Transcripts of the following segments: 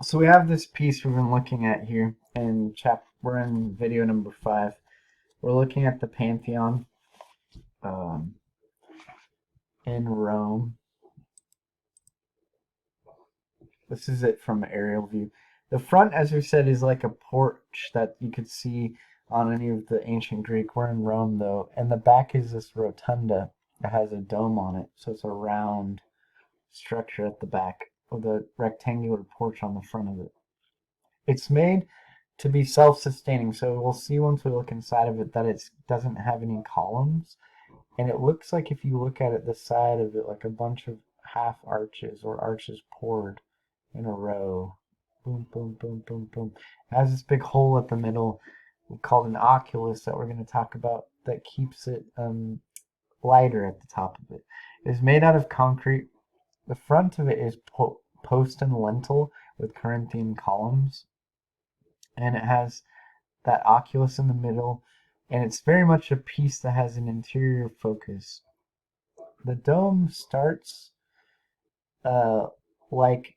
So we have this piece we've been looking at here, and we're in video number 5. We're looking at the Pantheon um, in Rome. This is it from an aerial view. The front, as we said, is like a porch that you could see on any of the ancient Greek. We're in Rome, though, and the back is this rotunda that has a dome on it, so it's a round structure at the back with a rectangular porch on the front of it. It's made to be self-sustaining, so we'll see once we look inside of it that it doesn't have any columns, and it looks like, if you look at it, the side of it, like a bunch of half arches or arches poured in a row. Boom, boom, boom, boom, boom. It has this big hole at the middle called an oculus that we're going to talk about that keeps it lighter at the top of it. It is made out of concrete. The front of it is post and lintel with Corinthian columns, and it has that oculus in the middle, and it's very much a piece that has an interior focus. The dome starts uh, like,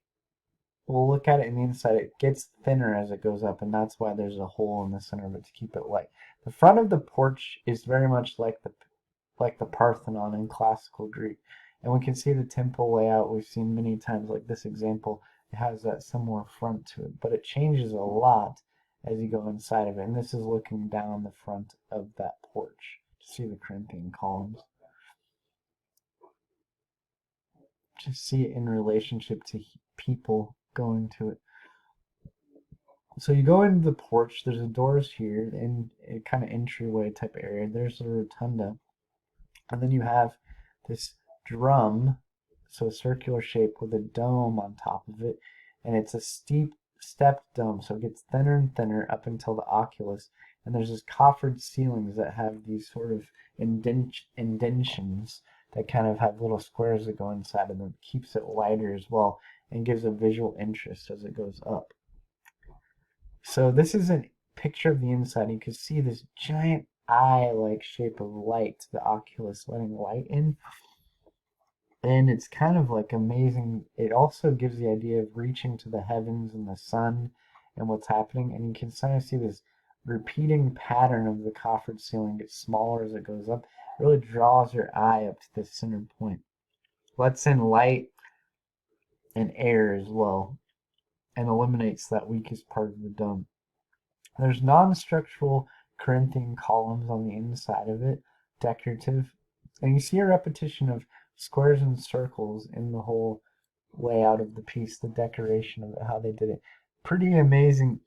we'll look at it in the inside. It gets thinner as it goes up, and that's why there's a hole in the center of it to keep it light. The front of the porch is very much like the Parthenon in classical Greek, and we can see the temple layout we've seen many times. Like this example, it has that similar front to it, but it changes a lot as you go inside of it. And this is looking down the front of that porch to see the Corinthian columns, to see it in relationship to people going to it. So you go into the porch, there's the doors here, in a kind of entryway type area. There's the rotunda. And then you have this drum, so a circular shape with a dome on top of it. And it's a steep stepped dome, so it gets thinner and thinner up until the oculus. And there's this coffered ceilings that have these sort of indentions that kind of have little squares that go inside of them. It keeps it lighter as well and gives a visual interest as it goes up. So this is a picture of the inside. You can see this giant eye-like shape of light, the oculus letting light in. And it's kind of like amazing. It also gives the idea of reaching to the heavens and the sun and what's happening. And you can kind of see this repeating pattern of the coffered ceiling gets smaller as it goes up. It really draws your eye up to this center point. Lets in light and air as well, and eliminates that weakest part of the dome. There's non-structural Corinthian columns on the inside of it, decorative, and you see a repetition of squares and circles in the whole layout of the piece, the decoration of it, how they did it. Pretty amazing.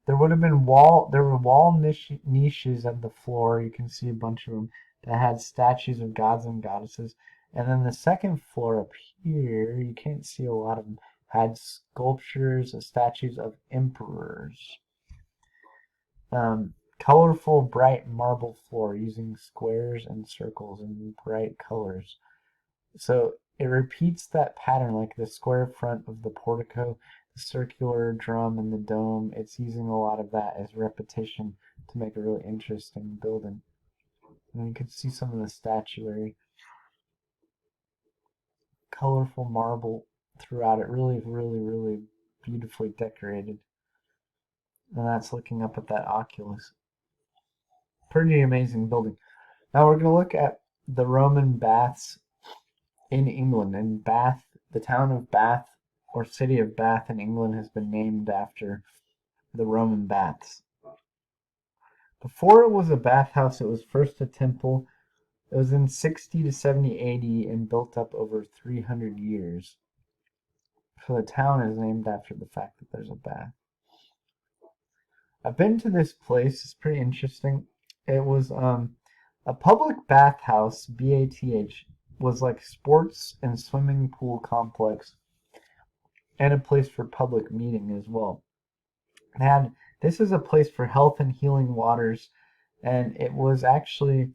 There were wall niches at the floor. You can see a bunch of them that had statues of gods and goddesses. And then the second floor up here, you can't see a lot of them, had sculptures, statues of emperors. Colorful, bright marble floor using squares and circles and bright colors. So it repeats that pattern, like the square front of the portico, the circular drum, and the dome. It's using a lot of that as repetition to make a really interesting building. And you can see some of the statuary. Colorful marble throughout it. Really, really, really beautifully decorated. And that's looking up at that oculus. Pretty amazing building. Now we're going to look at the Roman baths in England. And Bath, the town of Bath, or city of Bath in England, has been named after the Roman baths. Before it was a bathhouse, it was first a temple. It was in 60 to 70 AD and built up over 300 years. So the town is named after the fact that there's a bath. I've been to this place. It's pretty interesting. It was a public bathhouse, BATH, was like sports and swimming pool complex and a place for public meeting as well. And this is a place for health and healing waters, and it was actually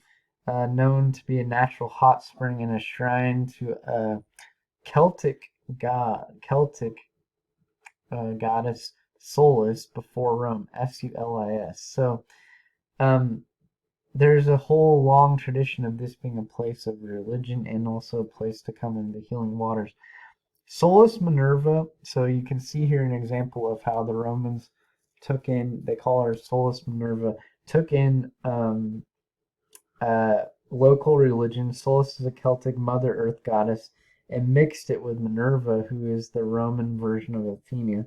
known to be a natural hot spring and a shrine to a Celtic goddess Solis before Rome, Sulis. So there's a whole long tradition of this being a place of religion and also a place to come into healing waters. Solus Minerva. So you can see here an example of how the Romans took in, they call her Solus Minerva, took in local religion. Solus is a Celtic Mother Earth goddess, and mixed it with Minerva, who is the Roman version of Athena,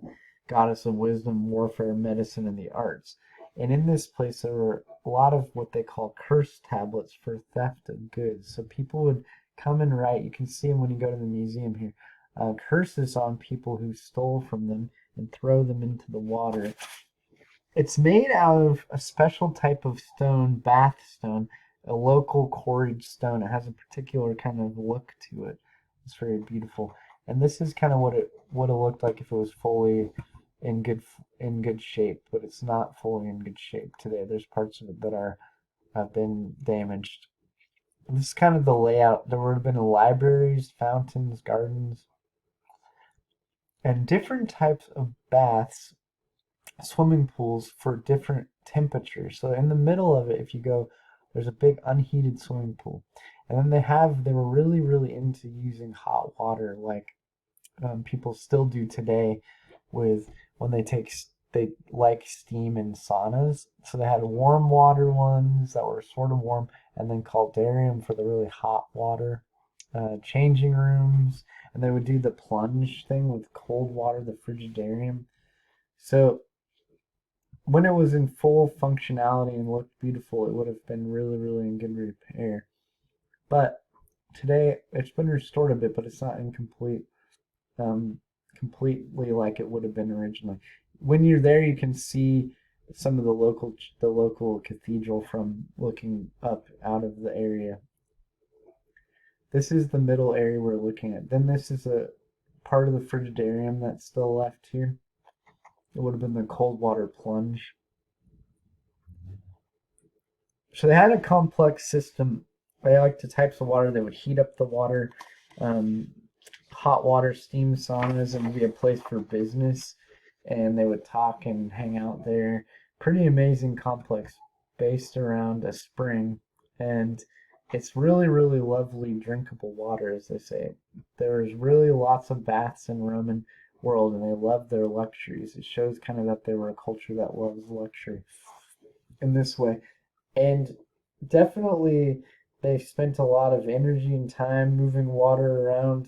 goddess of wisdom, warfare, medicine, and the arts. And in this place, there were a lot of what they call curse tablets for theft of goods. So people would come and write. You can see them when you go to the museum here. Curses on people who stole from them and throw them into the water. It's made out of a special type of stone, bath stone, a local quarried stone. It has a particular kind of look to it. It's very beautiful. And this is kind of what it would have looked like if it was fully in good shape, but it's not fully in good shape today. There's parts of it that have been damaged. And this is kind of the layout. There would have been libraries, fountains, gardens, and different types of baths, swimming pools for different temperatures. So in the middle of it, if you go, there's a big unheated swimming pool. And then they were really, really into using hot water like people still do today with when they like steam in saunas. So they had warm water ones that were sort of warm, and then caldarium for the really hot water. Changing rooms, and they would do the plunge thing with cold water, the frigidarium. So when it was in full functionality and looked beautiful, it would have been really, really in good repair. But today it's been restored a bit, but it's not incomplete, completely like it would have been originally. When you're there, you can see some of the local cathedral from looking up out of the area. This is the middle area we're looking at. Then this is a part of the Frigidarium that's still left here. It would have been the cold water plunge. So they had a complex system. They liked the types of water. They would heat up the water, hot water, steam saunas, and be a place for business. And they would talk and hang out there. Pretty amazing complex based around a spring. And it's really, really lovely drinkable water, as they say. There's really lots of baths in Roman world, and they loved their luxuries. It shows kind of that they were a culture that loves luxury in this way. And definitely they spent a lot of energy and time moving water around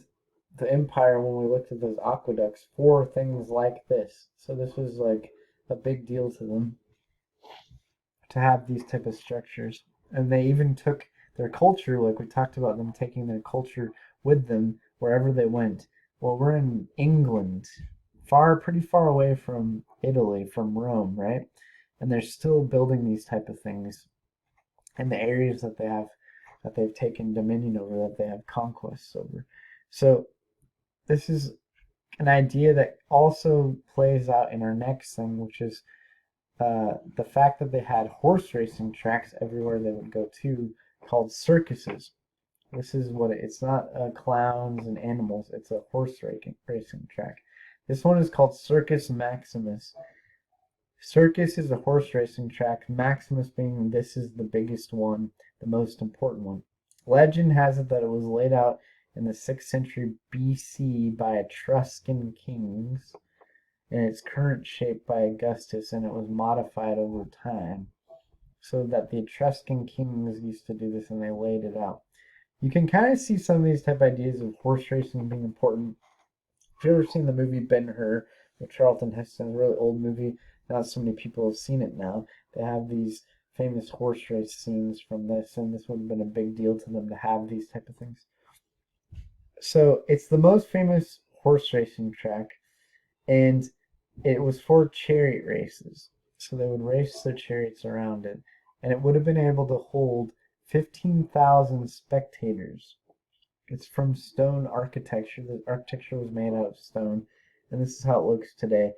the empire when we looked at those aqueducts for things like this. So this was like a big deal to them to have these type of structures. And they even took their culture, like we talked about them taking their culture with them wherever they went. Well, we're in England, pretty far away from Italy, from Rome, right? And they're still building these type of things in the areas that they've taken dominion over, that they have conquests over. So this is an idea that also plays out in our next thing, which is the fact that they had horse racing tracks everywhere they would go to, called circuses. This is what it's not clowns and animals, it's a horse racing track. This one is called Circus Maximus. Circus is a horse racing track, Maximus being this is the biggest one, the most important one. Legend has it that it was laid out in the 6th century BC by Etruscan kings in its current shape by Augustus, and it was modified over time so that the Etruscan kings used to do this and they laid it out. You can kind of see some of these type ideas of horse racing being important. If you've ever seen the movie Ben-Hur with Charlton Heston, a really old movie, not so many people have seen it now. They have these famous horse race scenes from this, and this would have been a big deal to them to have these type of things. So it's the most famous horse racing track, and it was for chariot races. So they would race their chariots around it, and it would have been able to hold 15,000 spectators. It's from stone architecture. The architecture was made out of stone, and this is how it looks today.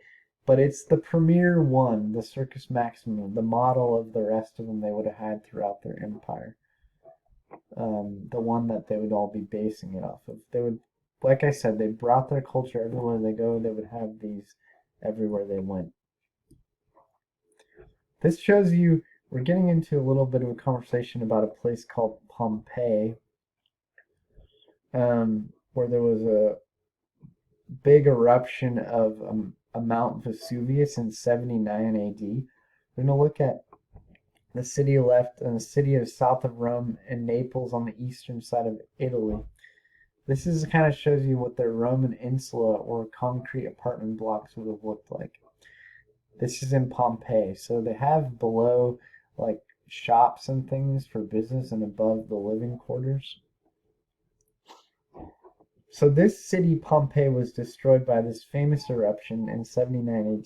But it's the premier one, the Circus Maximum, the model of the rest of them they would have had throughout their empire. The one that they would all be basing it off of. They would, like I said, they brought their culture everywhere they go. They would have these everywhere they went. This shows you, we're getting into a little bit of a conversation about a place called Pompeii, where there was big eruption of a Mount Vesuvius in 79 AD. We're going to look at the city left and the city of south of Rome and Naples on the eastern side of Italy. This is kind of shows you what their Roman insula or concrete apartment blocks would have looked like. This is in Pompeii. So they have below like shops and things for business and above the living quarters. So this city, Pompeii, was destroyed by this famous eruption in 79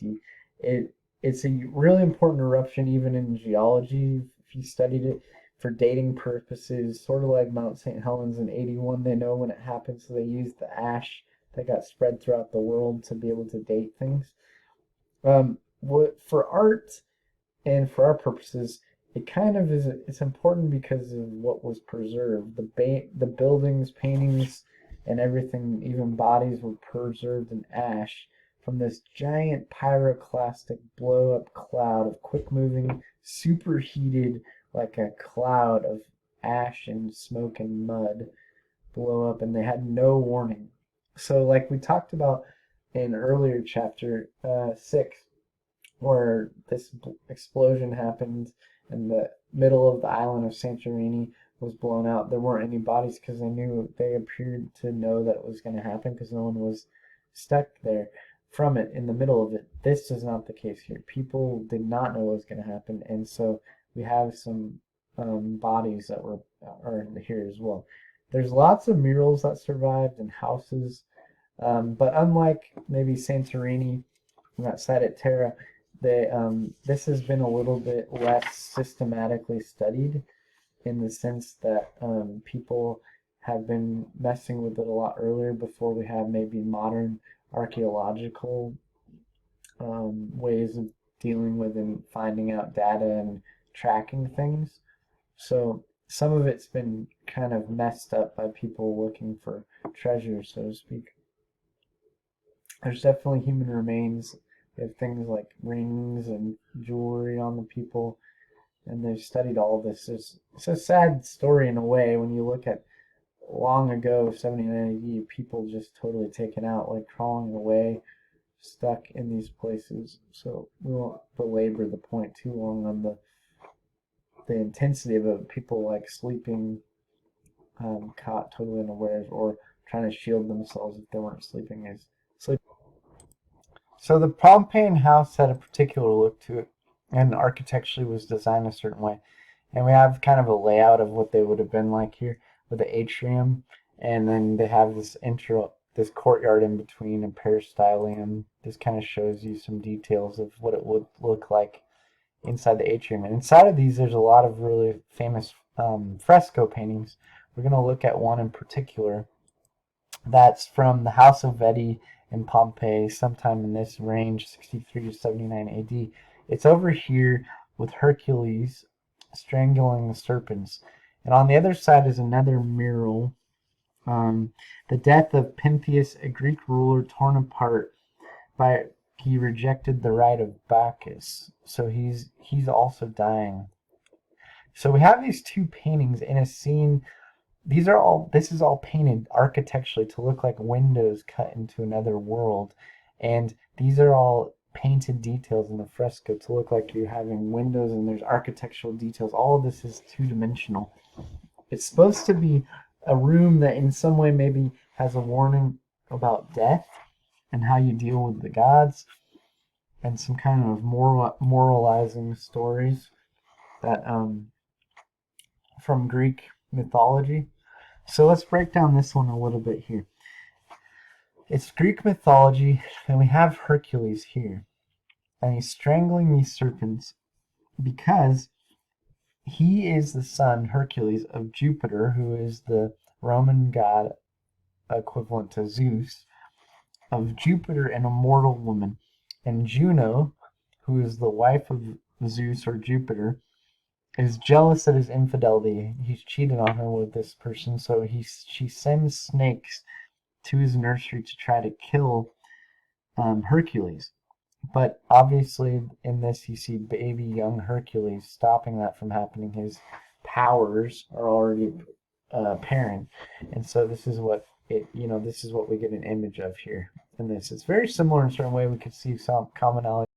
AD. It's a really important eruption even in geology if you studied it for dating purposes, sort of like Mount St. Helens in 81. They know when it happened, so they used the ash that got spread throughout the world to be able to date things. For art and for our purposes, it kind of is. It's important because of what was preserved. The buildings, paintings, and everything, even bodies, were preserved in ash from this giant pyroclastic blow-up cloud of quick-moving, superheated, like a cloud of ash and smoke and mud blow up, and they had no warning. So, like we talked about in earlier chapter 6, where this explosion happened and the middle of the island of Santorini was blown out. There weren't any bodies because they appeared to know that it was going to happen because no one was stuck there from it in the middle of it. This is not the case here. People did not know what was going to happen, and so we have some bodies that are here as well. There's lots of murals that survived and houses, but unlike maybe Santorini, that site at Terra, this has been a little bit less systematically studied in the sense that people have been messing with it a lot earlier before we have maybe modern archaeological ways of dealing with and finding out data and tracking things. So some of it's been kind of messed up by people looking for treasure, so to speak. There's definitely human remains. They have things like rings and jewelry on the people, and they've studied all this. It's a sad story in a way when you look at long ago, 79 AD, people just totally taken out, like crawling away, stuck in these places. So we won't belabor the point too long on the intensity of it. People like sleeping, caught totally unawares, or trying to shield themselves if they weren't sleeping. So the Pompeian house had a particular look to it, and architecturally was designed a certain way. And we have kind of a layout of what they would have been like here with the atrium, and then they have this courtyard in between, a peristylium. This kind of shows you some details of what it would look like inside the atrium. And inside of these, there's a lot of really famous fresco paintings. We're going to look at one in particular that's from the House of Vedi in Pompeii, sometime in this range, 63 to 79 AD. It's over here with Hercules strangling the serpents. And on the other side is another mural. The death of Pentheus, a Greek ruler torn apart by he rejected the right of Bacchus. So he's also dying. So we have these two paintings in a scene. This is all painted architecturally to look like windows cut into another world. And these are all painted details in the fresco to look like you're having windows and there's architectural details. All of this is two-dimensional. It's supposed to be a room that in some way maybe has a warning about death and how you deal with the gods and some kind of moralizing stories that from Greek mythology. So let's break down this one a little bit here. It's Greek mythology, and we have Hercules here. And he's strangling these serpents because he is the son, Hercules, of Jupiter, who is the Roman god equivalent to Zeus, of Jupiter, an immortal woman. And Juno, who is the wife of Zeus or Jupiter, is jealous at his infidelity. He's cheated on her with this person, so she sends snakes to his nursery to try to kill Hercules. But obviously in this you see baby young Hercules stopping that from happening. His powers are already apparent. And so this is what we get an image of here. in this. It's very similar in a certain way. We could see some commonality